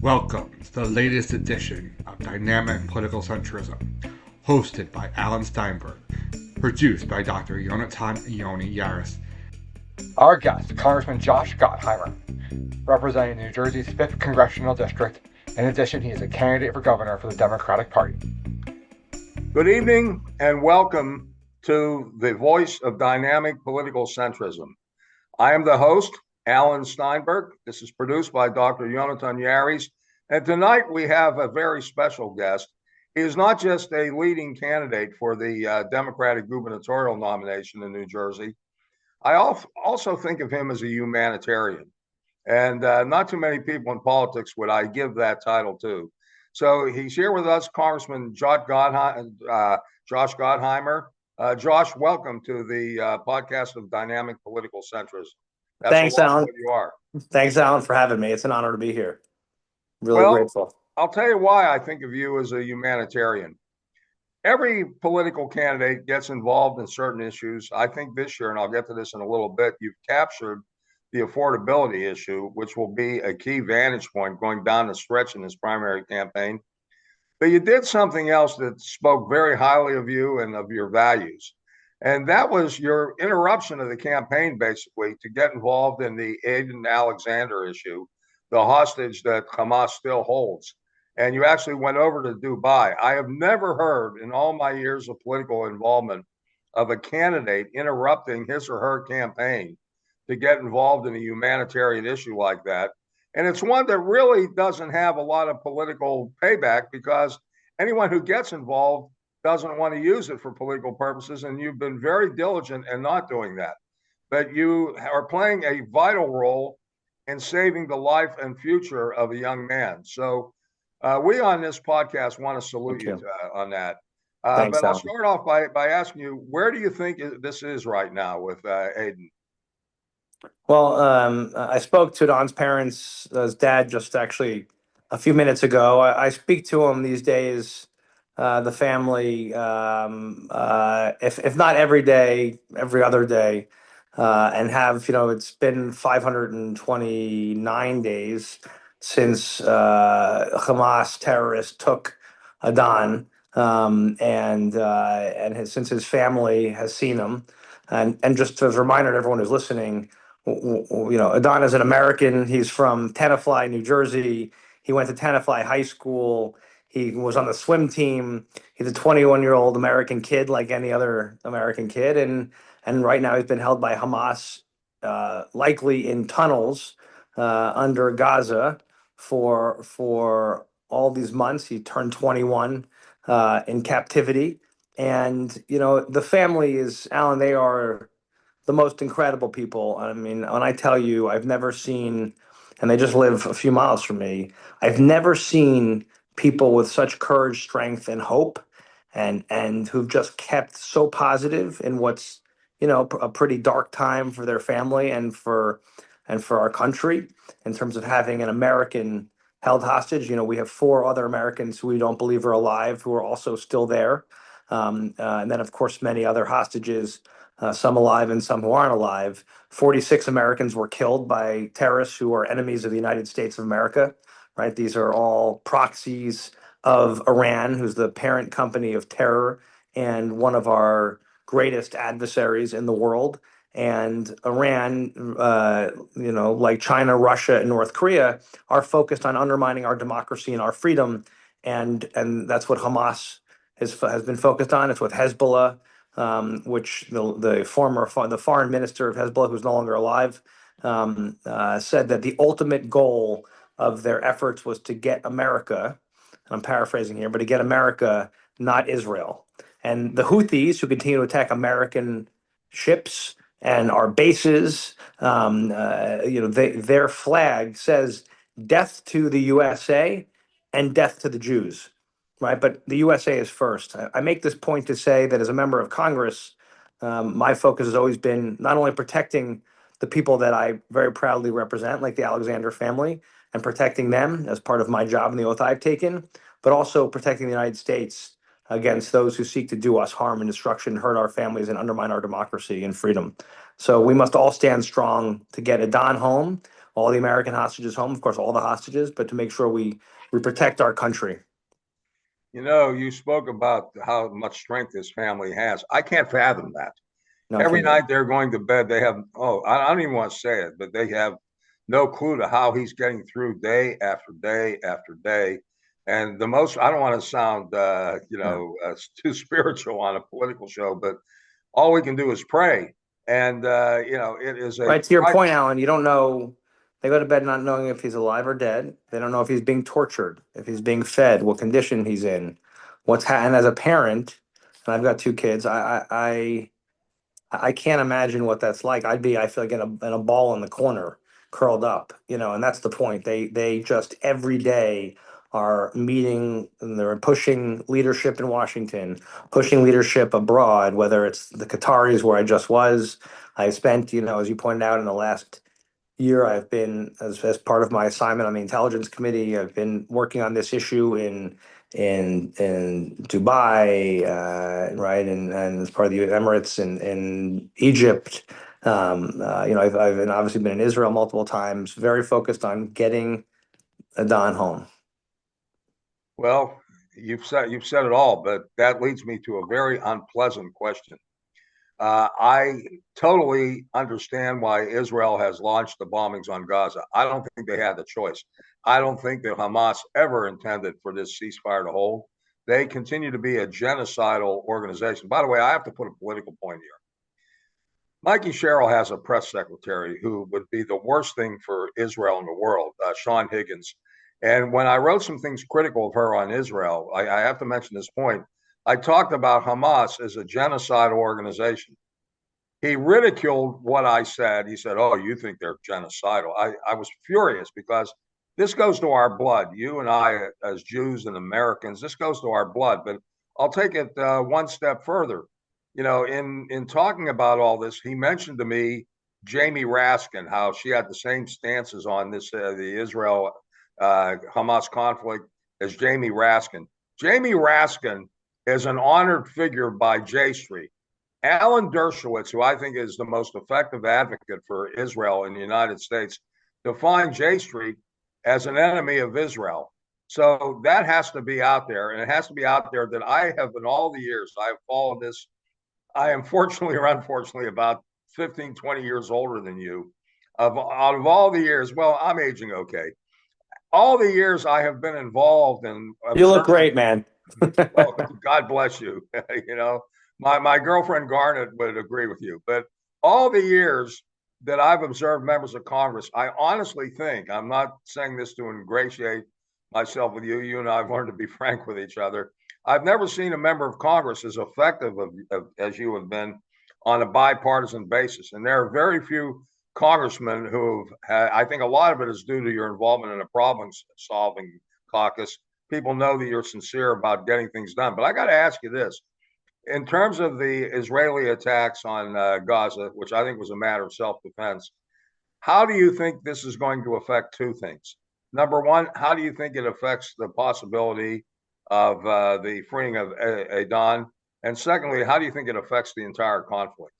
Welcome to the latest edition of Dynamic Political Centrism, hosted by Alan Steinberg, produced by Dr. Yonatan Yoni Yaris. Our guest, Congressman Josh Gottheimer, representing New Jersey's 5th Congressional District. In addition, he is a candidate for governor for the Democratic Party. Good evening and welcome to the Voice of Dynamic Political Centrism. I am the host, Alan Steinberg. This is produced by Dr. Yonatan Yaris. And tonight we have a very special guest. He is not just a leading candidate for the Democratic gubernatorial nomination in New Jersey. I also think of him as a humanitarian. And not too many people in politics would I give that title to. So he's here with us, Congressman Josh Gottheimer. Josh, welcome to the podcast of Dynamic Political Centrism. Thanks, Alan. You are. Thanks, Alan, for having me. It's an honor to be here. Really grateful. I'll tell you why I think of you as a humanitarian. Every political candidate gets involved in certain issues. I think this year, and I'll get to this in a little bit, you've captured the affordability issue, which will be a key vantage point going down the stretch in this primary campaign. But you did something else that spoke very highly of you and of your values. And that was your interruption of the campaign, basically, to get involved in the Edan Alexander issue, the hostage that Hamas still holds. And you actually went over to Dubai. I have never heard in all my years of political involvement of a candidate interrupting his or her campaign to get involved in a humanitarian issue like that. And it's one that really doesn't have a lot of political payback because anyone who gets involved doesn't want to use it for political purposes. And you've been very diligent in not doing that. But you are playing a vital role in saving the life and future of a young man. So we on this podcast want to salute you on that. Thanks, but I'll start off by asking you, where do you think this is right now with Edan? Well, I spoke to Don's parents, his dad, just actually a few minutes ago. I speak to him these days, the family, if not every day, every other day, and have, it's been 529 days since Hamas terrorists took Edan, and since his family has seen him. And just as a reminder to everyone who's listening, Edan is an American. He's from Tenafly, New Jersey. He went to Tenafly High School. He was on the swim team. He's a 21-year-old American kid, like any other American kid. And right now he's been held by Hamas, likely in tunnels under Gaza for all these months. He turned 21 in captivity. And, the family is, Alan, they are the most incredible people. I mean, when I tell you, I've never seen, and they just live a few miles from me, I've never seen people with such courage, strength, and hope, and who've just kept so positive in what's, a pretty dark time for their family and for our country in terms of having an American held hostage. We have 4 other Americans who we don't believe are alive who are also still there. And then, of course, many other hostages, some alive and some who aren't alive. 46 Americans were killed by terrorists who are enemies of the United States of America, right? These are all proxies of Iran, who's the parent company of terror and one of our greatest adversaries in the world. And Iran, like China, Russia, and North Korea, are focused on undermining our democracy and our freedom. And that's what Hamas has been focused on. It's with Hezbollah, which the foreign minister of Hezbollah, who's no longer alive, said that the ultimate goal of their efforts was to get America, and I'm paraphrasing here, but to get America, not Israel. And the Houthis, who continue to attack American ships and our bases, their flag says death to the USA and death to the Jews. Right, but the USA is first. I make this point to say that as a member of Congress, my focus has always been not only protecting the people that I very proudly represent, like the Alexander family, and protecting them as part of my job and the oath I've taken, but also protecting the United States against those who seek to do us harm and destruction, hurt our families, and undermine our democracy and freedom. So we must all stand strong to get Edan home. all the American hostages home, of course, all the hostages, but to make sure we protect our country. You spoke about how much strength this family has. I can't fathom that. No, Every can't do it. night they're going to bed, they have, I don't even want to say it, but they have no clue to how he's getting through day after day after day. And I don't want to sound, too spiritual on a political show, but all we can do is pray. And, it is a Right, to your point, Alan, you don't know. They go to bed not knowing if he's alive or dead. They don't know if he's being tortured, if he's being fed, what condition he's in, and as a parent, and I've got two kids, I can't imagine what that's like. I feel like in a ball in the corner, curled up, and that's the point. They just every day are meeting and they're pushing leadership in Washington, pushing leadership abroad, whether it's the Qataris where I just was. I spent, as you pointed out, in the last year, I've been as part of my assignment on the Intelligence Committee. I've been working on this issue in Dubai, right, and as part of the Emirates and in Egypt. I've been, obviously been in Israel multiple times. Very focused on getting Edan home. Well, you've said it all, but that leads me to a very unpleasant question. I totally understand why Israel has launched the bombings on Gaza. I don't think they had the choice. I don't think that Hamas ever intended for this ceasefire to hold. They continue to be a genocidal organization. By the way, I have to put a political point here. Mikey Sherrill has a press secretary who would be the worst thing for Israel in the world, Sean Higgins. And when I wrote some things critical of her on Israel, I have to mention this point. I talked about Hamas as a genocidal organization. He ridiculed what I said. He said, "Oh, you think they're genocidal?" I was furious because this goes to our blood. You and I, as Jews and Americans, this goes to our blood. But I'll take it one step further. In talking about all this, he mentioned to me Jamie Raskin, how she had the same stances on this the Israel Hamas conflict as Jamie Raskin. Jamie Raskin is an honored figure by J Street. Alan Dershowitz, who I think is the most effective advocate for Israel in the United States, defined J Street as an enemy of Israel. So that has to be out there. And it has to be out there that I have, in all the years I have followed this, I am fortunately or unfortunately about 15, 20 years older than you. Out of all the years, well, I'm aging okay. All the years I have been involved in. You look great, man. Well, God bless you. My girlfriend Garnet would agree with you. But all the years that I've observed members of Congress, I honestly think, I'm not saying this to ingratiate myself with you. You and I have learned to be frank with each other. I've never seen a member of Congress as effective as you have been on a bipartisan basis. And there are very few congressmen who've had, I think a lot of it is due to your involvement in a problem solving caucus. People know that you're sincere about getting things done. But I got to ask you this. In terms of the Israeli attacks on Gaza, which I think was a matter of self-defense, how do you think this is going to affect two things? Number one, how do you think it affects the possibility of the freeing of Edan? And secondly, how do you think it affects the entire conflict?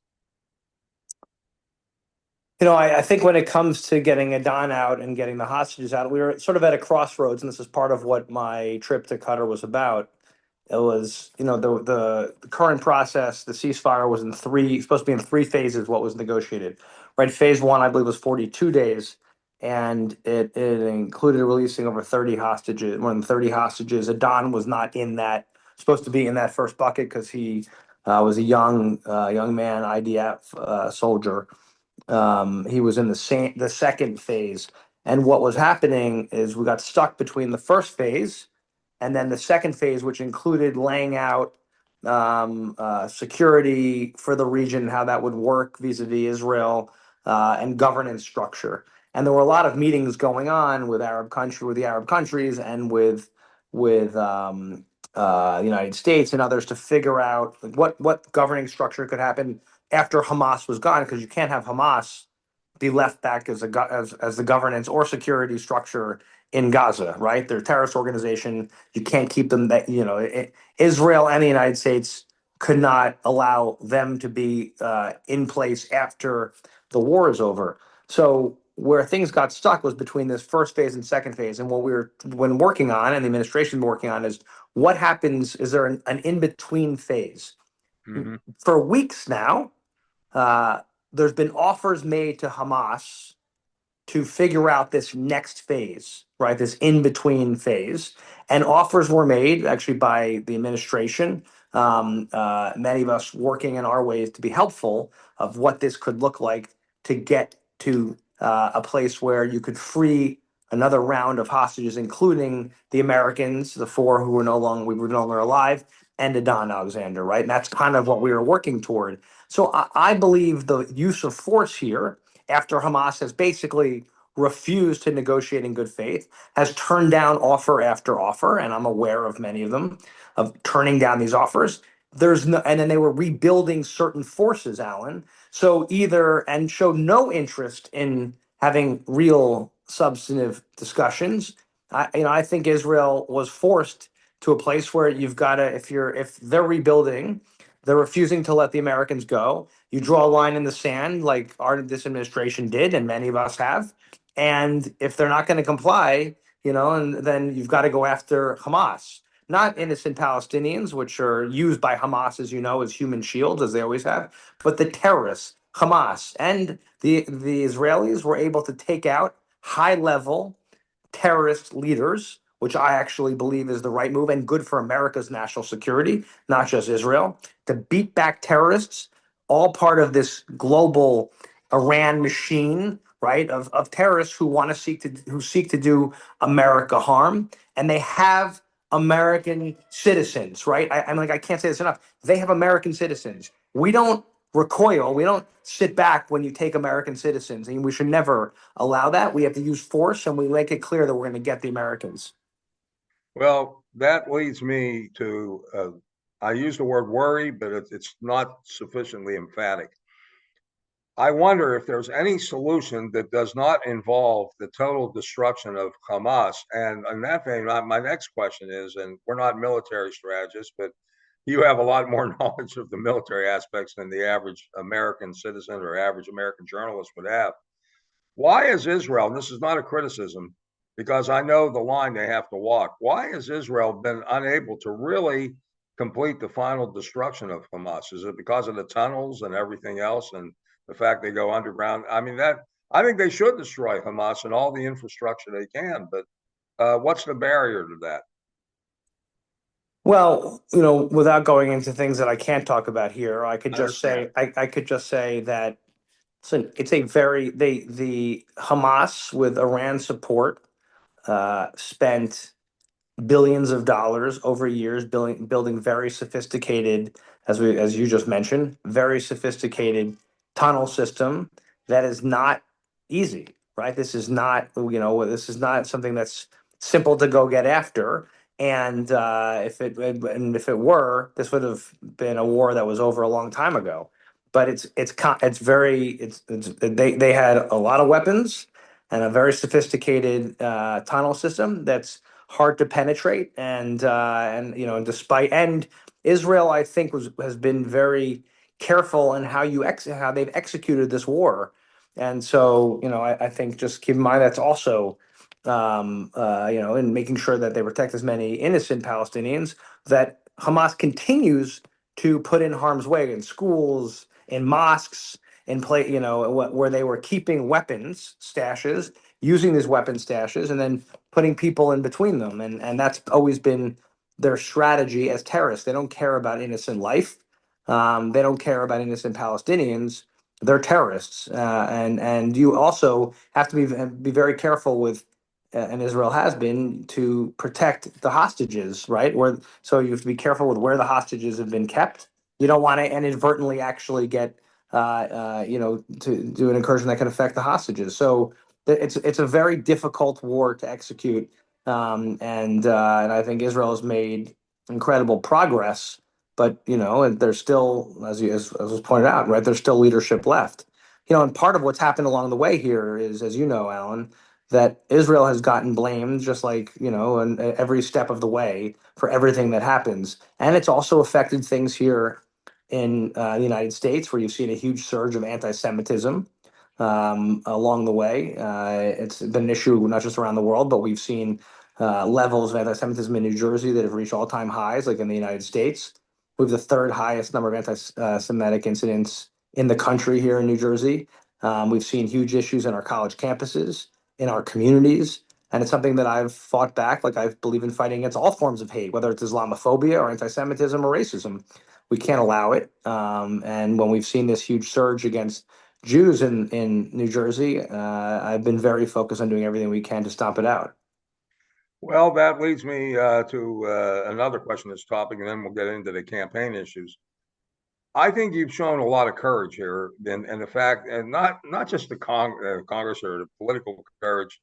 I think when it comes to getting Edan out and getting the hostages out, we were sort of at a crossroads, and this is part of what my trip to Qatar was about. It was, the current process, the ceasefire was supposed to be in three phases, what was negotiated. Right, phase one, I believe, was 42 days, and it included releasing over 30 hostages, more than 30 hostages. Edan was not supposed to be in that first bucket because he was a young man, IDF soldier. He was in the second phase, and what was happening is we got stuck between the first phase and then the second phase, which included laying out security for the region, how that would work vis-a-vis Israel, and governance structure. And there were a lot of meetings going on with the Arab countries, and with the United States and others to figure out what governing structure could happen after Hamas was gone, because you can't have Hamas be left back as the governance or security structure in Gaza, right? They're a terrorist organization. You can't keep them. Israel and the United States could not allow them to be in place after the war is over. So where things got stuck was between this first phase and second phase. And what we were when working on, and the administration working on, is what happens. Is there an in between phase? Mhm. For weeks now, uh, there's been offers made to Hamas to figure out this next phase, right? This in between phase. And offers were made actually by the administration. Many of us working in our ways to be helpful of what this could look like to get to a place where you could free another round of hostages, including the Americans, the four who were we were no longer alive, and Edan Alexander, right? And that's kind of what we were working toward. So I believe the use of force here, after Hamas has basically refused to negotiate in good faith, has turned down offer after offer, and I'm aware of many of them, of turning down these offers. And then they were rebuilding certain forces, Alan. So and showed no interest in having real substantive discussions. I think Israel was forced to a place where you've got to, if they're rebuilding, they're refusing to let the Americans go. You draw a line in the sand, like this administration did, and many of us have. And if they're not going to comply, and then you've got to go after Hamas, not innocent Palestinians, which are used by Hamas, as you know, as human shields, as they always have, but the terrorists, Hamas, and the Israelis were able to take out high level terrorist leaders, which I actually believe is the right move and good for America's national security, not just Israel, to beat back terrorists, all part of this global Iran machine, right? Of terrorists who want to seek to do America harm, and they have American citizens, right? I can't say this enough. They have American citizens. We don't recoil. We don't sit back when you take American citizens, and we should never allow that. We have to use force, and we make it clear that we're going to get the Americans. Well, that leads me to, I use the word worry, but it's not sufficiently emphatic. I wonder if there's any solution that does not involve the total destruction of Hamas. And in that vein, my next question is, and we're not military strategists, but you have a lot more knowledge of the military aspects than the average American citizen or average American journalist would have. Why is Israel, and this is not a criticism, because I know the line they have to walk, why has Israel been unable to really complete the final destruction of Hamas? Is it because of the tunnels and everything else and the fact they go underground? I mean, I think they should destroy Hamas and all the infrastructure they can, but what's the barrier to that? Well, without going into things that I can't talk about here, I could I just say understand. I could just say that it's a very the Hamas with Iran support spent billions of dollars over years building very sophisticated, as you just mentioned, very sophisticated tunnel system that is not easy, right? This is not something that's simple to go get after. And if it were, this would have been a war that was over a long time ago. But they had a lot of weapons and a very sophisticated tunnel system that's hard to penetrate, and despite and Israel, I think has been very careful in how they've executed this war, and so I think just keep in mind that's also in making sure that they protect as many innocent Palestinians, that Hamas continues to put in harm's way in schools, in mosques, in play, where they were keeping weapons stashes, using these weapon stashes, and then putting people in between them. And that's always been their strategy as terrorists. They don't care about innocent life. They don't care about innocent Palestinians. They're terrorists. And you also have to be very careful with, and Israel has been, to protect the hostages, right? So you have to be careful with where the hostages have been kept. You don't want to inadvertently actually get, to do an incursion that can affect the hostages. So it's a very difficult war to execute, and I think Israel has made incredible progress. But there's still, as was pointed out, right? There's still leadership left. And part of what's happened along the way here is, as you know, Alan, that Israel has gotten blamed, just like in every step of the way, for everything that happens, and it's also affected things here in the United States, where you've seen a huge surge of anti-Semitism. along the way. It's been an issue not just around the world, but we've seen levels of anti-Semitism in New Jersey that have reached all-time highs, like in the United States. We have the third highest number of anti-Semitic incidents in the country here in New Jersey. We've seen huge issues in our college campuses, in our communities, and it's something that I've fought back. Like I believe in fighting against all forms of hate, whether it's Islamophobia or anti-Semitism or racism. We can't allow it. And when we've seen this huge surge against Jews in New Jersey, I've been very focused on doing everything we can to stomp it out. Well, that leads me to another question on this topic, and then we'll get into the campaign issues. I think you've shown a lot of courage here, and the fact, and not just the Congress or the political courage.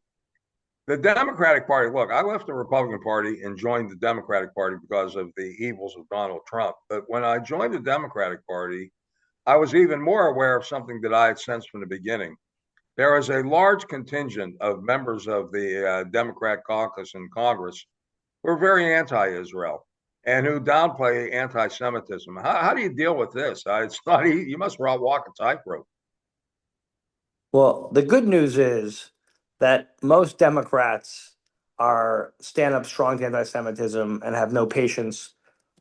The Democratic Party. Look, I left the Republican Party and joined the Democratic Party because of the evils of Donald Trump. But when I joined the Democratic Party, I was even more aware of something that I had sensed from the beginning. There is a large contingent of members of the Democrat caucus in Congress who are very anti-Israel and who downplay anti-Semitism. How do you deal with this? It's not easy. You must walk a tightrope. Well, the good news is that most Democrats are stand up strong to anti-Semitism and have no patience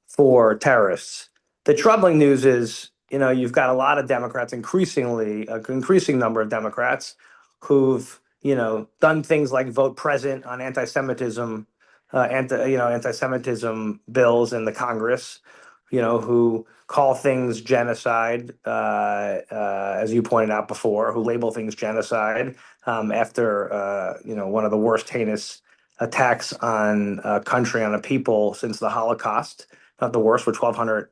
for terrorists. The troubling news is, you've got a lot of Democrats, increasingly, an increasing number of Democrats who've, done things like vote present on anti-Semitism bills in the Congress, who call things genocide, as you pointed out before, who label things genocide after, one of the worst heinous attacks on a country, on a people since the Holocaust. Not the worst, where 1,200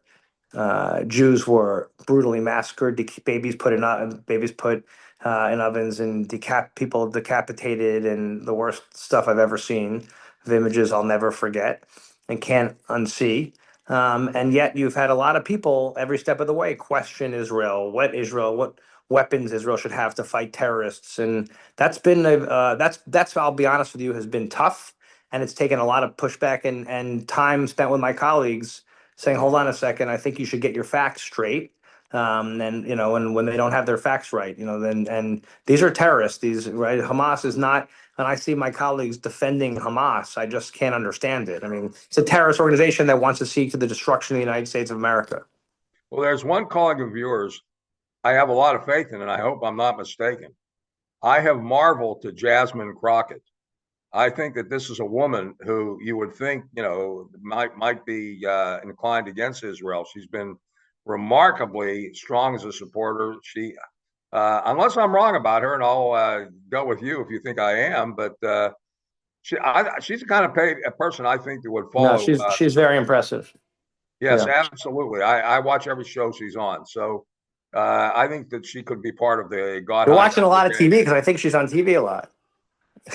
Jews were brutally massacred, babies put in ovens, and people decapitated, and the worst stuff I've ever seen. Of images I'll never forget and can't unsee. And yet you've had a lot of people every step of the way question Israel, what weapons Israel should have to fight terrorists, and that's been that's I'll be honest with you, has been tough, and it's taken a lot of pushback and time spent with my colleagues saying, hold on a second, I think you should get your facts straight. And when they don't have their facts right, then, and these are terrorists. These, right? Hamas is not. And I see my colleagues defending Hamas. I just can't understand it. I mean, it's a terrorist organization that wants to seek to the destruction of the United States of America. Well, there's one colleague of yours I have a lot of faith in, and I hope I'm not mistaken. I have marveled to Jasmine Crockett. I think that this is a woman who you would think, might be inclined against Israel. She's been remarkably strong as a supporter. She, unless I'm wrong about her, and I'll go with you if you think I am, but she's the kind of a person I think that would No, follow. she's very impressive. Yes, Yeah. absolutely. I watch every show she's on, so I think that she could be part of the You're watching a lot of brigade. TV because I think she's on TV a lot.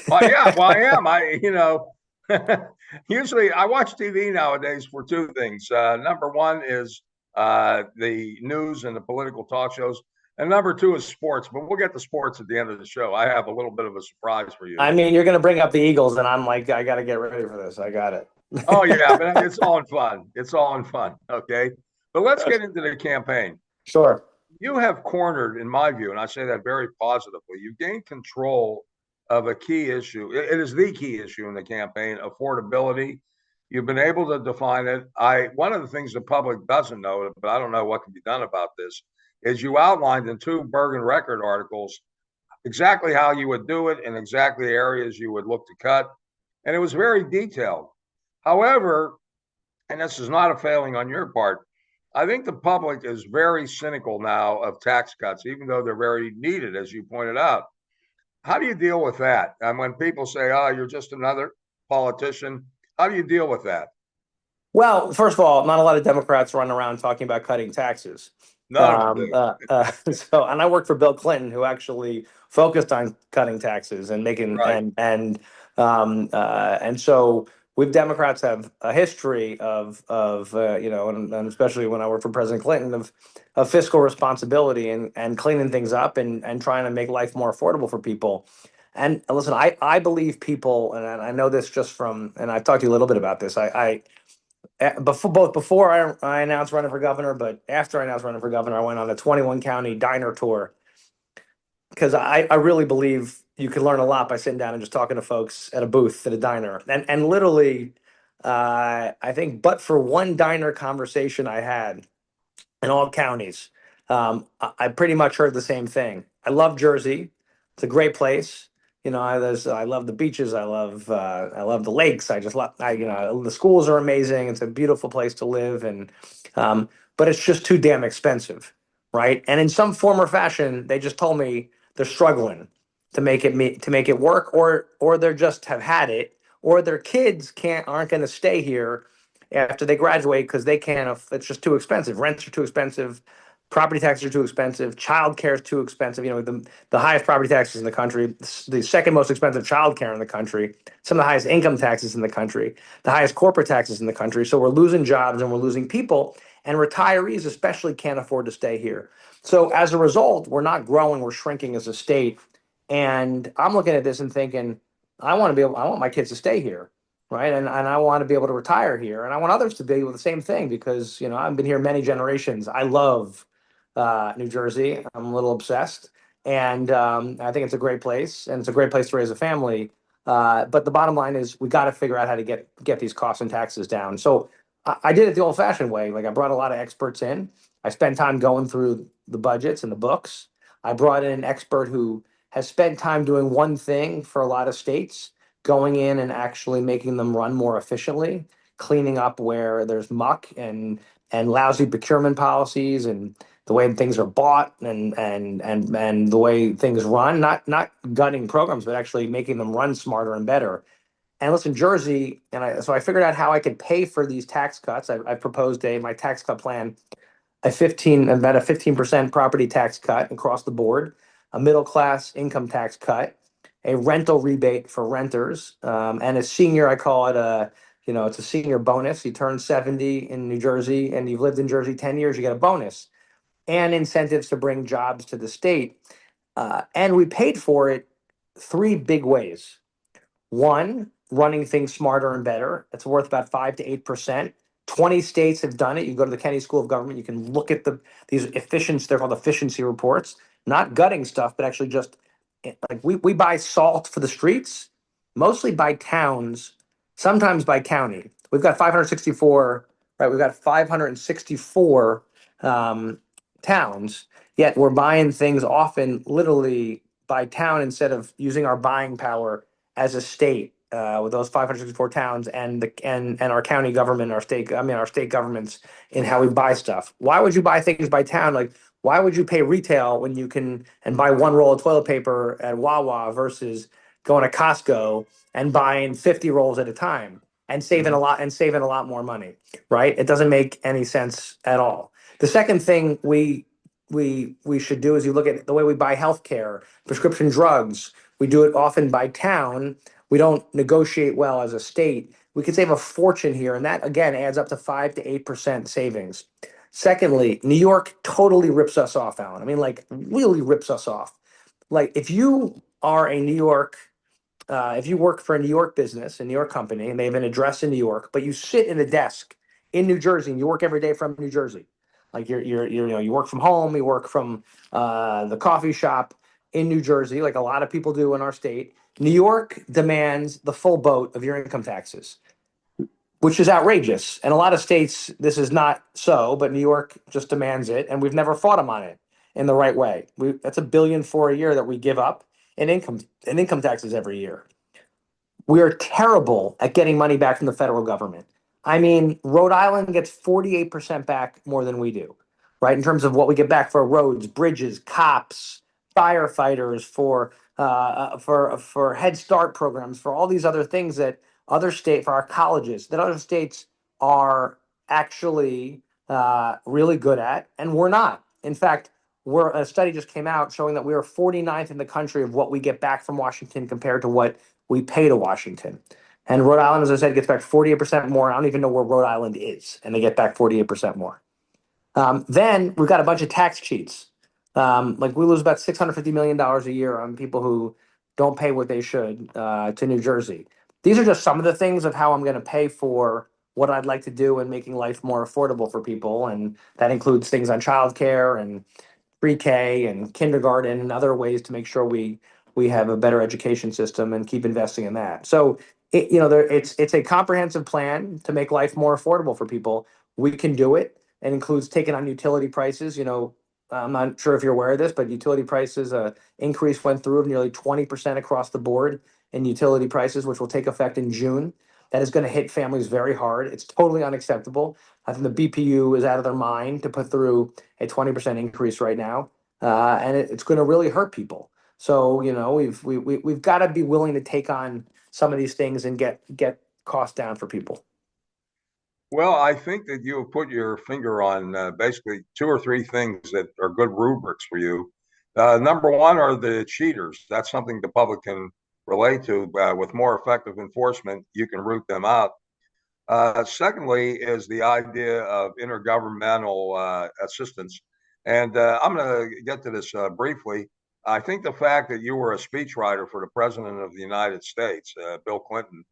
Yeah, well, I am. Usually I watch TV nowadays for two things. Number one is the news and the political talk shows, and number two is sports. But we'll get to sports at the end of the show. I have a little bit of a surprise for you. I mean, you're going to bring up the Eagles, and I'm like, I got to get ready for this. I got it. Oh yeah, but it's all in fun. It's all in fun. Okay, but let's get into the campaign. Sure. You have cornered, in my view, and I say that very positively, you've gained control of a key issue. It is the key issue in the campaign, affordability. You've been able to define it. One of the things the public doesn't know, but I don't know what can be done about this, is you outlined in two Bergen Record articles exactly how you would do it and exactly the areas you would look to cut. And it was very detailed. However, and this is not a failing on your part, I think the public is very cynical now of tax cuts, even though they're very needed, as you pointed out. How do you deal with that? And when people say, "Oh, you're just another politician," how do you deal with that? Well, first of all, not a lot of Democrats run around talking about cutting taxes. None of them do. And I worked for Bill Clinton, who actually focused on cutting taxes and making Right. and so we Democrats have a history of and especially when I worked for President Clinton of fiscal responsibility and cleaning things up and trying to make life more affordable for people. And listen, I believe people, and I know this just from, and I've talked to you a little bit about this. Before I announced running for governor, but after I announced running for governor, I went on a 21 county diner tour because I really believe you can learn a lot by sitting down and just talking to folks at a booth at a diner. And literally, I think, but for one diner conversation I had in all counties, I pretty much heard the same thing. I love Jersey. It's a great place. I love the beaches. I love the lakes. I just love, the schools are amazing. It's a beautiful place to live, but it's just too damn expensive, right? And in some form or fashion, they just told me they're struggling to make it work, or they're just have had it, or their kids aren't going to stay here after they graduate because they can't. It's just too expensive. Rents are too expensive. Property taxes are too expensive. Child care is too expensive. The highest property taxes in the country, the second most expensive child care in the country, some of the highest income taxes in the country, the highest corporate taxes in the country. So we're losing jobs and we're losing people, and retirees especially can't afford to stay here. So as a result, we're not growing, we're shrinking as a state. And I'm looking at this and thinking, I want my kids to stay here, right? And I want to be able to retire here, and I want others to be able to the same thing because I've been here many generations. I love New Jersey. I'm a little obsessed, and I think it's a great place, and it's a great place to raise a family. But the bottom line is we got to figure out how to get these costs and taxes down. So I did it the old-fashioned way. Like I brought a lot of experts in. I spent time going through the budgets and the books. I brought in an expert who has spent time doing one thing for a lot of states, going in and actually making them run more efficiently, cleaning up where there's muck and lousy procurement policies and the way things are bought and the way things run, not gutting programs, but actually making them run smarter and better. And listen, Jersey, so I figured out how I could pay for these tax cuts. I proposed my tax cut plan, about a 15% property tax cut across the board, a middle class income tax cut, a rental rebate for renters, and a senior. I call it it's a senior bonus. You turn 70 in New Jersey and you've lived in Jersey 10 years, you get a bonus and incentives to bring jobs to the state. And we paid for it three big ways. One, running things smarter and better. It's worth about 5 to 8%. 20 states have done it. You go to the Kennedy School of Government, you can look at these efficiency, they're called efficiency reports, not gutting stuff, but actually just like we buy salt for the streets, mostly by towns, sometimes by county. We've got 564, right? We've got 564 towns, yet we're buying things often literally by town instead of using our buying power as a state with those 564 towns and our county government, our state governments in how we buy stuff. Why would you buy things by town? Like, why would you pay retail when you can and buy one roll of toilet paper at Wawa versus going to Costco and buying 50 rolls at a time and saving a lot more money, right? It doesn't make any sense at all. The second thing we should do is you look at the way we buy healthcare, prescription drugs. We do it often by town. We don't negotiate well as a state. We could save a fortune here, and that again adds up to 5 to 8% savings. Secondly, New York totally rips us off, Alan. I mean, like really rips us off. Like if you are a New York, if you work for a New York business, a New York company, and they have an address in New York, but you sit in a desk in New Jersey and you work every day from New Jersey. Like you work from home, you work from the coffee shop in New Jersey, like a lot of people do in our state. New York demands the full boat of your income taxes, which is outrageous. And a lot of states, this is not so, but New York just demands it, and we've never fought them on it in the right way. That's $1 billion for a year that we give up in income taxes every year. We are terrible at getting money back from the federal government. I mean, Rhode Island gets 48% back more than we do, right? In terms of what we get back for roads, bridges, cops, firefighters, for Head Start programs, for all these other things that for our colleges, that other states are actually really good at, and we're not. In fact, a study just came out showing that we are 49th in the country of what we get back from Washington compared to what we pay to Washington. And Rhode Island, as I said, gets back 48% more. I don't even know where Rhode Island is, and they get back 48% more. Then we've got a bunch of tax cheats. Like we lose about $650 million a year on people who don't pay what they should to New Jersey. These are just some of the things of how I'm going to pay for what I'd like to do in making life more affordable for people. And that includes things on childcare and pre-K and kindergarten and other ways to make sure we have a better education system and keep investing in that. So it's a comprehensive plan to make life more affordable for people. We can do it. It includes taking on utility prices. I'm not sure if you're aware of this, but utility prices increase went through of nearly 20% across the board in utility prices, which will take effect in June. That is going to hit families very hard. It's totally unacceptable. I think the BPU is out of their mind to put through a 20% increase right now, and it's going to really hurt people. So we've got to be willing to take on some of these things and get costs down for people. Well, I think that you have put your finger on basically two or three things that are good rubrics for you. Number one are the cheaters. That's something the public can relate to. With more effective enforcement, you can root them out. Secondly, is the idea of intergovernmental assistance. And I'm going to get to this briefly. I think the fact that you were a speechwriter for the President of the United States, Bill Clinton,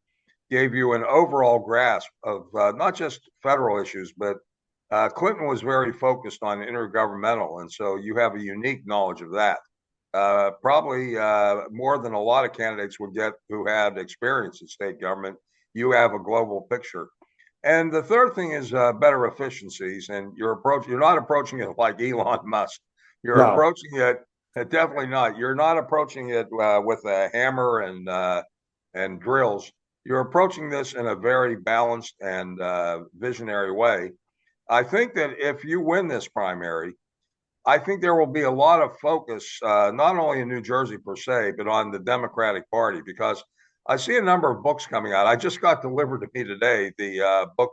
gave you an overall grasp of not just federal issues, but Clinton was very focused on intergovernmental. And so you have a unique knowledge of that. Probably more than a lot of candidates would get who had experience in state government. You have a global picture. And the third thing is better efficiencies. And you're not approaching it like Elon Musk. You're No. approaching it definitely not. You're not approaching it with a hammer and drills. You're approaching this in a very balanced and visionary way. I think that if you win this primary, I think there will be a lot of focus, not only in New Jersey per se, but on the Democratic Party, because I see a number of books coming out. I just got delivered to me today the book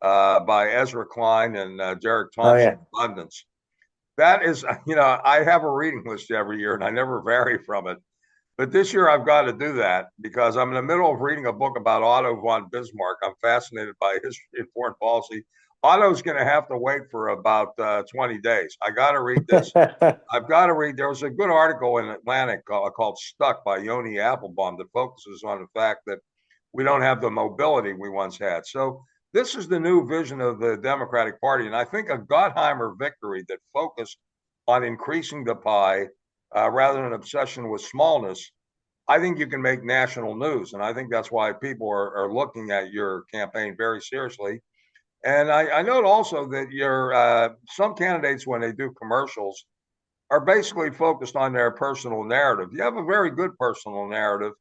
by Ezra Klein and Derek Thompson, Abundance. That is, I have a reading list every year and I never vary from it. But this year I've got to do that because I'm in the middle of reading a book about Otto von Bismarck. I'm fascinated by history and foreign policy. Otto's going to have to wait for about 20 days. I got to read this. I've got to read. There was a good article in Atlantic called Stuck by Yoni Applebaum that focuses on the fact that we don't have the mobility we once had. So this is the new vision of the Democratic Party. And I think a Gottheimer victory that focused on increasing the pie rather than an obsession with smallness, I think you can make national news. And I think that's why people are looking at your campaign very seriously. And I note also that your some candidates, when they do commercials, are basically focused on their personal narrative. You have a very good personal narrative,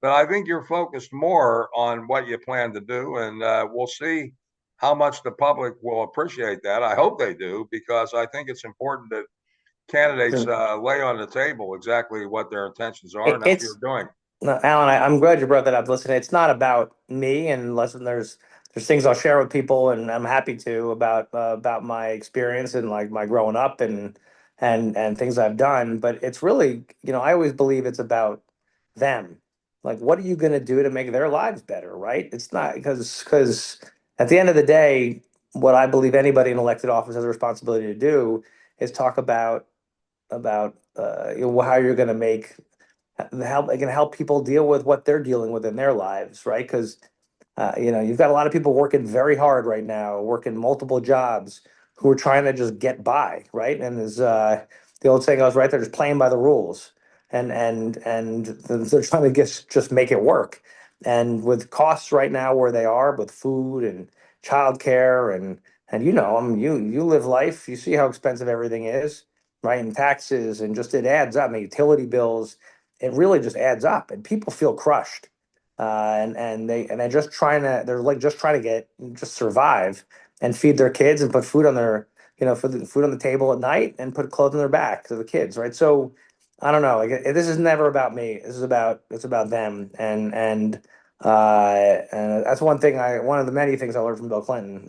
but I think you're focused more on what you plan to do. And we'll see how much the public will appreciate that. I hope they do, because I think it's important that candidates lay on the table exactly what their intentions are, and that's what you're doing. No, Alan, I'm glad you brought that up. Listen, it's not about me, and listen, there's things I'll share with people, and I'm happy to about my experience and like my growing up and things I've done. But it's really, I always believe it's about them. Like, what are you going to do to make their lives better, right? It's not because at the end of the day, what I believe anybody in elected office has a responsibility to do is talk about how you're going to help people deal with what they're dealing with in their lives, right? Because you've got a lot of people working very hard right now, working multiple jobs, who are trying to just get by, right? And as the old saying goes, right, they're just playing by the rules, and they're trying to just make it work. And with costs right now where they are, with food and childcare and you live life, you see how expensive everything is, right? And taxes, and just it adds up. I mean, utility bills, it really just adds up, and people feel crushed. They're like just trying to just survive and feed their kids and put food on their food on the table at night and put clothes on their back to the kids, right? So I don't know, like this is never about me. It's about them, and that's one of the many things I learned from Bill Clinton.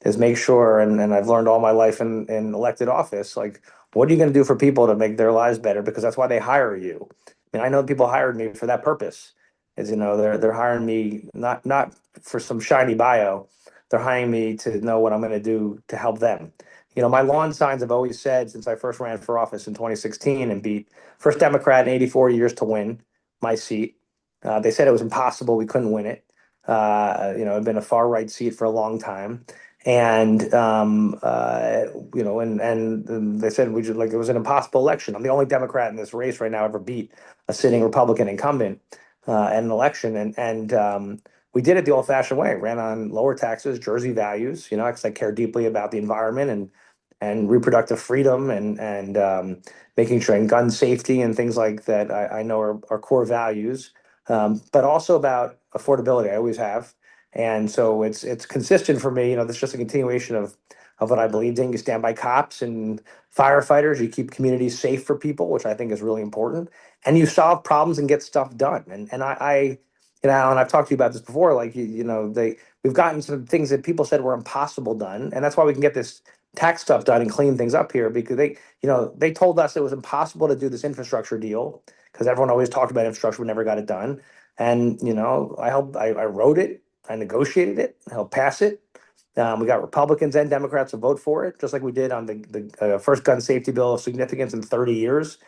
Is make sure, and I've learned all my life in elected office, like, what are you going to do for people to make their lives better? Because that's why they hire you. I mean, I know people hired me for that purpose. Is they're hiring me not for some shiny bio. They're hiring me to know what I'm going to do to help them. My lawn signs have always said, since I first ran for office in 2016 and beat first Democrat in 84 years to win my seat. They said it was impossible. We couldn't win it. It'd been a far right seat for a long time. And and they said we just like it was an impossible election. I'm the only Democrat in this race right now ever beat a sitting Republican incumbent in an election, and we did it the old-fashioned way. Ran on lower taxes, Jersey values, because I care deeply about the environment and reproductive freedom and making sure and gun safety and things like that. I know are core values, but also about affordability. I always have. And so it's consistent for me. This is just a continuation of what I believed in. You stand by cops and firefighters. You keep communities safe for people, which I think is really important. And you solve problems and get stuff done. And and I've talked to you about this before. Like we've gotten some things that people said were impossible done, and that's why we can get this tax stuff done and clean things up here because they told us it was impossible to do this infrastructure deal because everyone always talked about infrastructure, but never got it done. And I wrote it. I negotiated it, helped pass it. We got Republicans and Democrats to vote for it, just like we did on the first gun safety bill of significance in 30 years.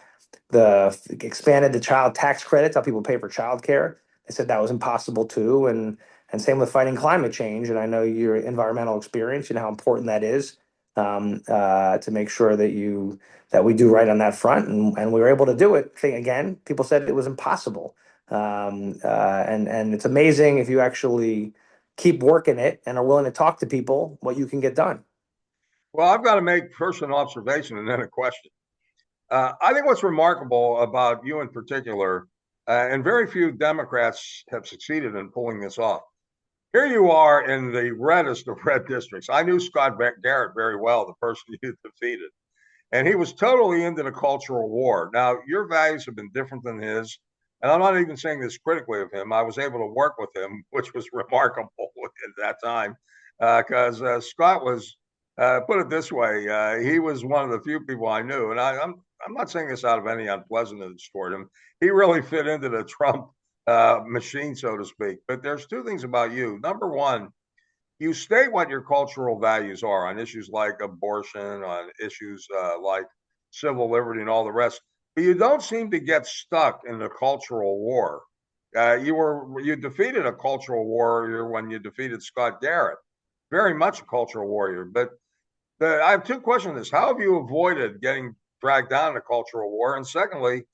The expanded the child tax credits, how people pay for childcare. They said that was impossible too, and same with fighting climate change. And I know your environmental experience, how important that is to make sure that we do right on that front, and we were able to do it. Again, people said it was impossible, and it's amazing if you actually keep working it and are willing to talk to people what you can get done. Well, I've got to make first an observation and then a question. I think what's remarkable about you in particular, and very few Democrats have succeeded in pulling this off. Here you are in the reddest of red districts. I knew Scott Garrett very well, the person you defeated, and he was totally into the cultural war. Now, your values have been different than his, and I'm not even saying this critically of him. I was able to work with him, which was remarkable at that time, because Scott was, put it this way, he was one of the few people I knew, and I'm not saying this out of any unpleasantness toward him. He really fit into the Trump machine, so to speak. But there's two things about you. Number one, you state what your cultural values are on issues like abortion, on issues like civil liberty, and all the rest. But you don't seem to get stuck in the cultural war. You defeated a cultural warrior when you defeated Scott Garrett, very much a cultural warrior. But I have two questions: how have you avoided getting dragged down in a cultural war? And secondly,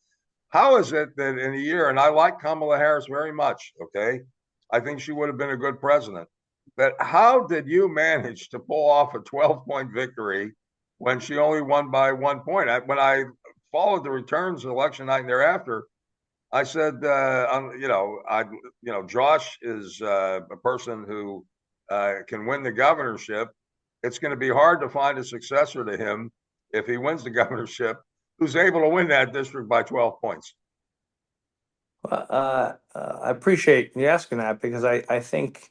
how is it that in a year, and I like Kamala Harris very much, okay? I think she would have been a good president. But how did you manage to pull off a 12-point victory when she only won by 1 point? When I followed the returns election night and thereafter, I said, Josh is a person who can win the governorship. It's going to be hard to find a successor to him if he wins the governorship who's able to win that district by 12 points. I appreciate you asking that because I think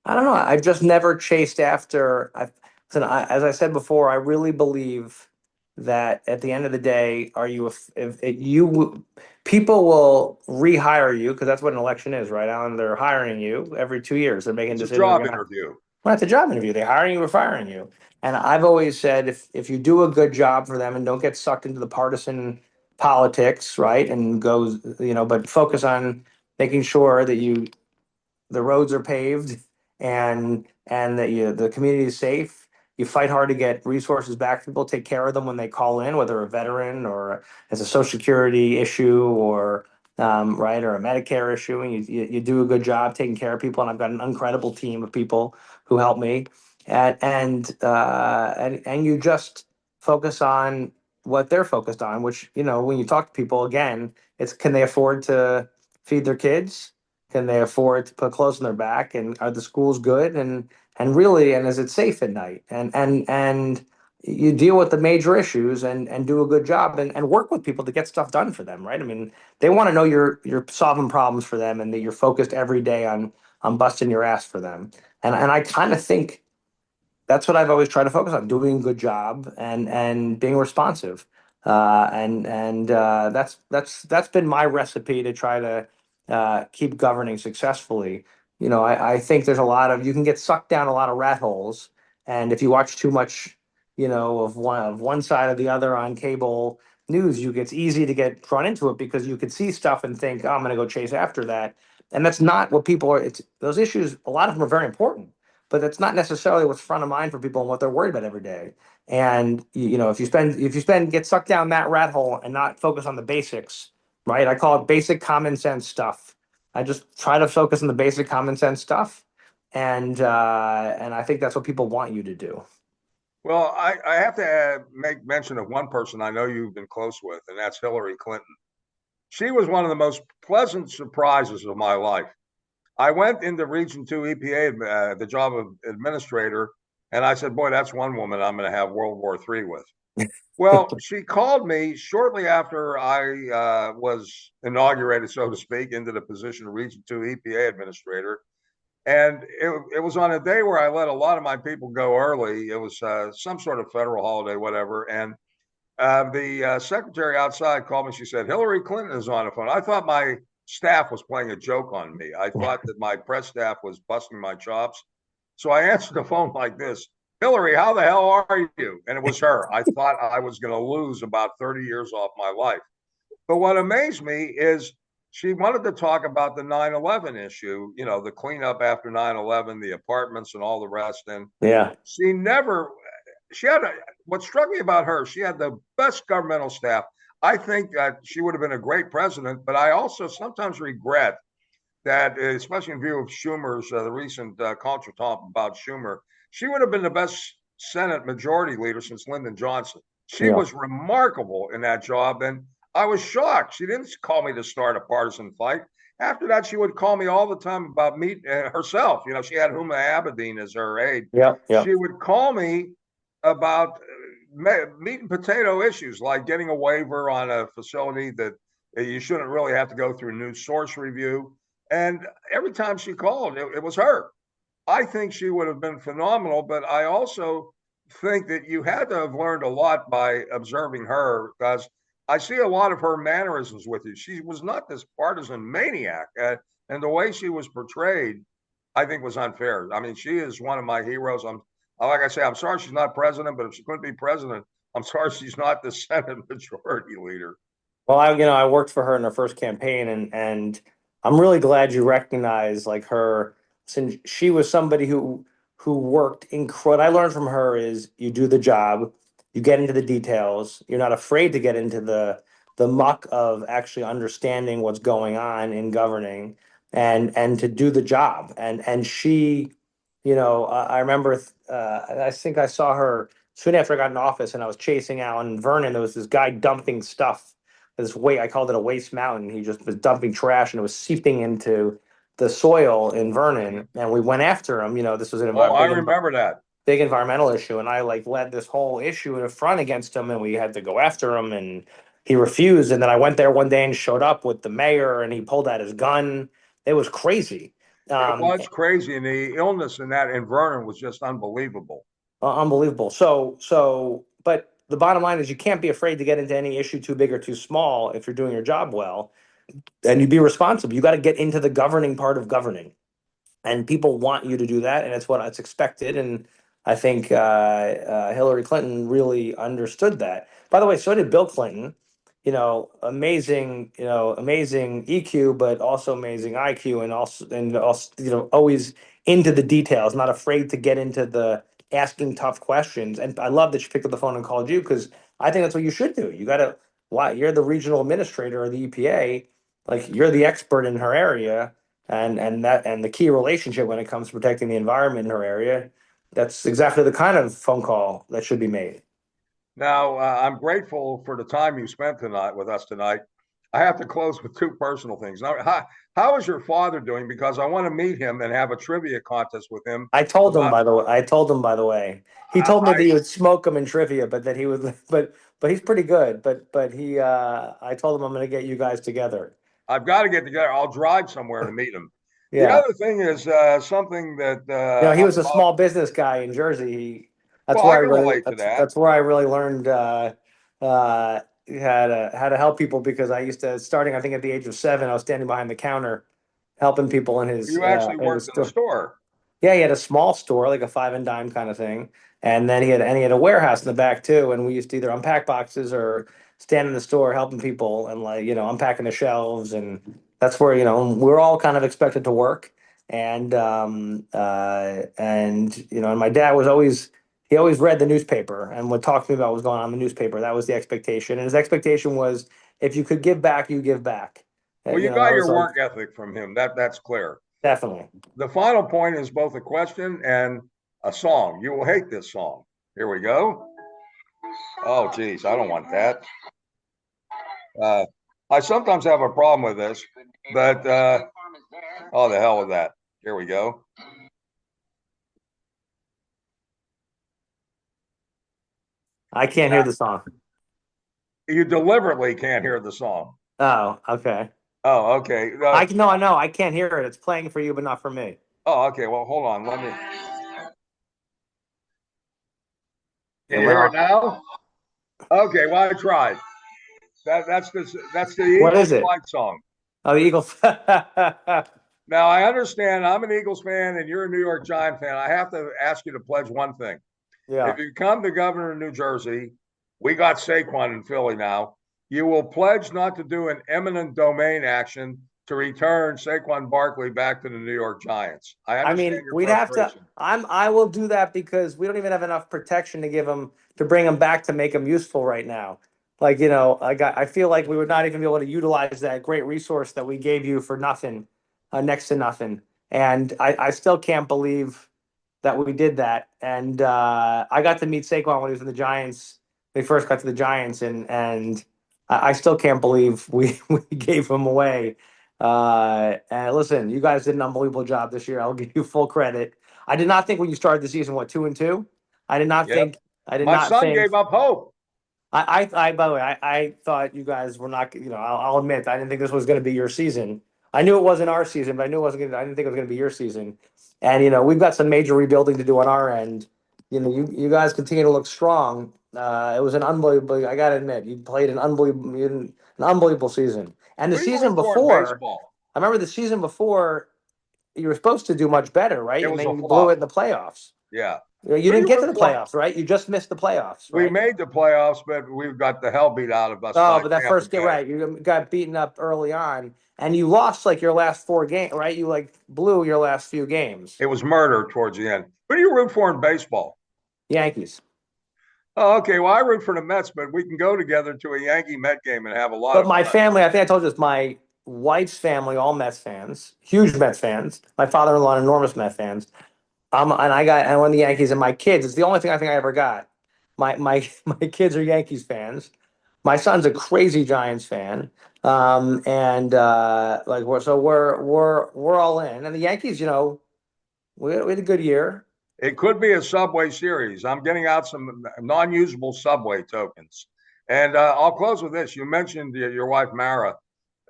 I don't know. I've just never chased after. As I said before, I really believe that at the end of the day, are you if you people will rehire you because that's what an election is, right, Alan? They're hiring you every 2 years. They're making It's a decisions. job interview. Well, it's a job interview. They're hiring you or firing you. And I've always said if you do a good job for them and don't get sucked into the partisan politics, right, and goes, but focus on making sure that the roads are paved and that the community is safe. You fight hard to get resources back to people, take care of them when they call in, whether a veteran or as a Social Security issue or right or a Medicare issue, and you do a good job taking care of people. And I've got an incredible team of people who help me, and you just focus on what they're focused on, which when you talk to people again, it's can they afford to feed their kids? Can they afford to put clothes on their back? And are the schools good? And really, and is it safe at night? And you deal with the major issues and do a good job and work with people to get stuff done for them, right? I mean, they want to know you're solving problems for them and that you're focused every day on busting your ass for them. And I kind of think that's what I've always tried to focus on: doing a good job and being responsive. And that's been my recipe to try to keep governing successfully. I think there's a lot of you can get sucked down a lot of rat holes, and if you watch too much, of one side or the other on cable news, it's easy to get drawn into it because you could see stuff and think, oh, I'm going to go chase after that, and that's not what people are. It's those issues. A lot of them are very important, but that's not necessarily what's front of mind for people and what they're worried about every day. And if you get sucked down that rat hole and not focus on the basics, right? I call it basic common sense stuff. I just try to focus on the basic common sense stuff, and I think that's what people want you to do. Well, I have to make mention of one person I know you've been close with, and that's Hillary Clinton. She was one of the most pleasant surprises of my life. I went into Region 2 EPA, the job of administrator, and I said, boy, that's one woman I'm going to have World War III with. Well, she called me shortly after I was inaugurated, so to speak, into the position of Region 2 EPA administrator. And it was on a day where I let a lot of my people go early. It was some sort of federal holiday, whatever. And the secretary outside called me. She said, Hillary Clinton is on the phone. I thought my staff was playing a joke on me. I thought that my press staff was busting my chops. So I answered the phone like this, Hillary, how the hell are you? And it was her. I thought I was going to lose about 30 years off my life. But what amazed me is she wanted to talk about the 9/11 issue, the cleanup after 9/11, the apartments and all the rest. And Yeah. what struck me about her, she had the best governmental staff. I think that she would have been a great president, but I also sometimes regret that, especially in view of Schumer's, the recent culture talk about Schumer, she would have been the best Senate majority leader since Lyndon Johnson. She was remarkable in that job, and I was shocked. She didn't call me to start a partisan fight. After that, she would call me all the time about meat herself. She had Huma Abedin as her aide. Yeah. She would call me about meat and potato issues, like getting a waiver on a facility that you shouldn't really have to go through new source review. And every time she called, it was her. I think she would have been phenomenal, but I also think that you had to have learned a lot by observing her, because I see a lot of her mannerisms with you. She was not this partisan maniac, and the way she was portrayed, I think, was unfair. I mean, she is one of my heroes. Like I say, I'm sorry she's not president, but if she couldn't be president, I'm sorry she's not the Senate majority leader. Well, I worked for her in her first campaign, and I'm really glad you recognize like her, since she was somebody who worked incredible. I learned from her is you do the job, you get into the details, you're not afraid to get into the muck of actually understanding what's going on in governing, and to do the job. And she, I remember, I think I saw her soon after I got in office, and I was chasing out in Vernon. There was this guy dumping stuff, I called it a waste mountain. He just was dumping trash, and it was seeping into the soil in Vernon. And we went after him. This was I remember that big environmental issue, and I led this whole issue in front against him, and we had to go after him, and he refused. And then I went there one day and showed up with the mayor, and he pulled out his gun. It was crazy. It was crazy, and the illness in that in Vernon was just unbelievable. Unbelievable. But the bottom line is you can't be afraid to get into any issue too big or too small if you're doing your job well, and you be responsible. You got to get into the governing part of governing, and people want you to do that, and it's it's expected. And I think Hillary Clinton really understood that. By the way, so did Bill Clinton. Amazing EQ, but also amazing IQ, and also always into the details, not afraid to get into the asking tough questions. And I love that she picked up the phone and called you, because I think that's what you should do. You got to, why, you're the regional administrator of the EPA, like you're the expert in her area, and the key relationship when it comes to protecting the environment in her area. That's exactly the kind of phone call that should be made. Now, I'm grateful for the time you spent tonight with us tonight. I have to close with two personal things. Now, how is your father doing? Because I want to meet him and have a trivia contest with him. I told him, by the way. He told me that he would smoke him in trivia, but that he would, but he's pretty good. But he, I told him I'm going to get you guys together. I've got to get together. I'll drive somewhere to meet him. Yeah. The other thing is something that he was a small business guy in Jersey. That's well, where that's where I really learned how to help people, because I used to, starting I think at the age of 7, I was standing behind the counter helping people in his. You actually worked in the store. Yeah, he had a small store, like a 5 and dime kind of thing, and then he had a warehouse in the back too. And we used to either unpack boxes or stand in the store helping people and unpacking the shelves. And that's where we're all kind of expected to work. And and my dad he always read the newspaper and would talk to me about what was going on in the newspaper. That was the expectation. And his expectation was if you could give back, you give back. Well, you That got was your like, work ethic from him. That's clear. definitely. The final point is both a question and a song. You will hate this song. Here we go. Oh, geez, I don't want that. I sometimes have a problem with this, but oh, the hell with that. Here we go. I can't hear the song. You deliberately can't hear the song. Oh, okay. Oh, okay. I know. I can't hear it. It's playing for you, but not for me. Oh, okay. Well, hold on. Let me. Can you went hear off. it now? Okay. Well, I tried. That's the What Eagles is it? flight song. Oh, the Eagles. Now I understand I'm an Eagles fan and you're a New York Giant fan. I have to ask you to pledge one thing. Yeah. If you become the governor of New Jersey, we got Saquon in Philly now. You will pledge not to do an eminent domain action to return Saquon Barkley back to the New York Giants. I understand your we'd have to. frustration. I will do that because we don't even have enough protection to bring him back to make him useful right now. Like I feel like we would not even be able to utilize that great resource that we gave you for nothing, next to nothing. And I still can't believe that we did that. And I got to meet Saquon when he was in the Giants. They first got to the Giants, and I still can't believe we gave him away. And listen, you guys did an unbelievable job this year. I'll give you full credit. I did not think when you started the season, 2-2. I did not Yep. think. I did My not son think. gave up hope. By the way, I thought you guys were not. I'll admit I didn't think this was going to be your season. I knew it wasn't our season, but I knew it wasn't. I didn't think it was going to be your season. And we've got some major rebuilding to do on our end. You guys continue to look strong. It was an unbelievable. I got to admit, you played an unbelievable season. And the What do you season root for in before, baseball? I remember the season before, you were supposed to do much better, right? It And was then a you blew flop. it in the playoffs. Yeah. You Who do didn't you get to root the for? playoffs, right? You just missed the playoffs, We right? made the playoffs, but we got the hell beat out of us Oh, by but that Tampa first game, Bay. right? You got beaten up early on, and you lost like your last 4 games, right? You blew your last few games. It was murder towards the end. Who do you root for in baseball? Yankees. Oh, okay. Well, I root for the Mets, but we can go together to a Yankee Met game and have a lot But of my fun. family, I think I told you this, my wife's family, all Mets fans, huge Mets fans. My father-in-law, enormous Mets fans. And I won the Yankees, and my kids. It's the only thing I think I ever got. My my kids are Yankees fans. My son's a crazy Giants fan. And we're all in. And the Yankees, we had a good year. It could be a Subway series. I'm getting out some non-usable Subway tokens. And I'll close with this. You mentioned your wife, Mara.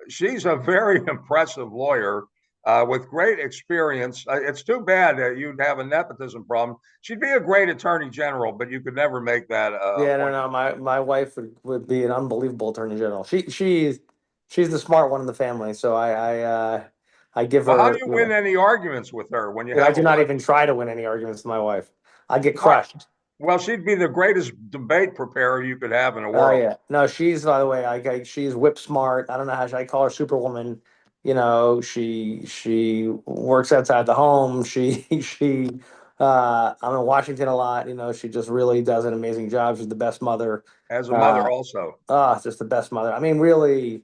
She's a very impressive lawyer with great experience. It's too bad that you'd have a nepotism problem. She'd be a great attorney general, but you could never make that. Yeah, no. My wife would be an unbelievable attorney general. She's the smart one in the family. So I give Well, how do her. you win any arguments with her when you I have do a not wife? even try to win any arguments with my wife. I get Why? crushed. Well, she'd be the greatest debate preparer you could have in the Oh world. yeah, no. She's by the way. She's whip smart. I don't know I call her Superwoman. She works outside the home. I'm in Washington a lot. She just really does an amazing job. She's the best mother. As a mother, Uh, also. just the best mother. I mean, really,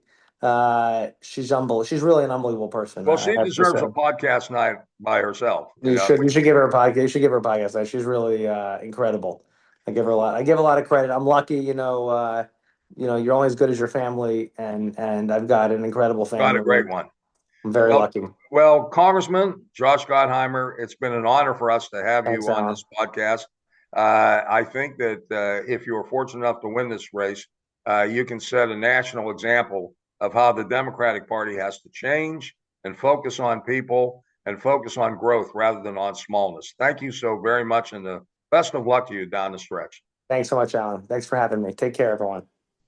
she's unbelievable. She's really an unbelievable person. Well, I she have to deserves say. a podcast night by herself. You should give her a podcast. You should give her a podcast. She's really incredible. I give her a lot. I give a lot of credit. I'm lucky. You're only as good as your family, and I've got an incredible Got a family. great one. I'm very Well, lucky. well, Congressman Josh Gottheimer, it's been an honor for us to have Thanks, you on Alan. this podcast. I think that if you were fortunate enough to win this race, you can set a national example of how the Democratic Party has to change and focus on people and focus on growth rather than on smallness. Thank you so very much, and the best of luck to you down the stretch. Thanks so much, Alan. Thanks for having me. Take care, everyone.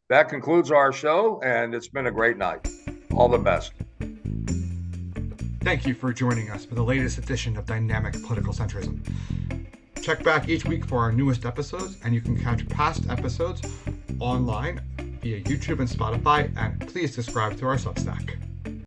That concludes our show, and it's been a great night. All the best. Thank you for joining us for the latest edition of Dynamic Political Centrism. Check back each week for our newest episodes, and you can catch past episodes online via YouTube and Spotify, and please subscribe to our Substack.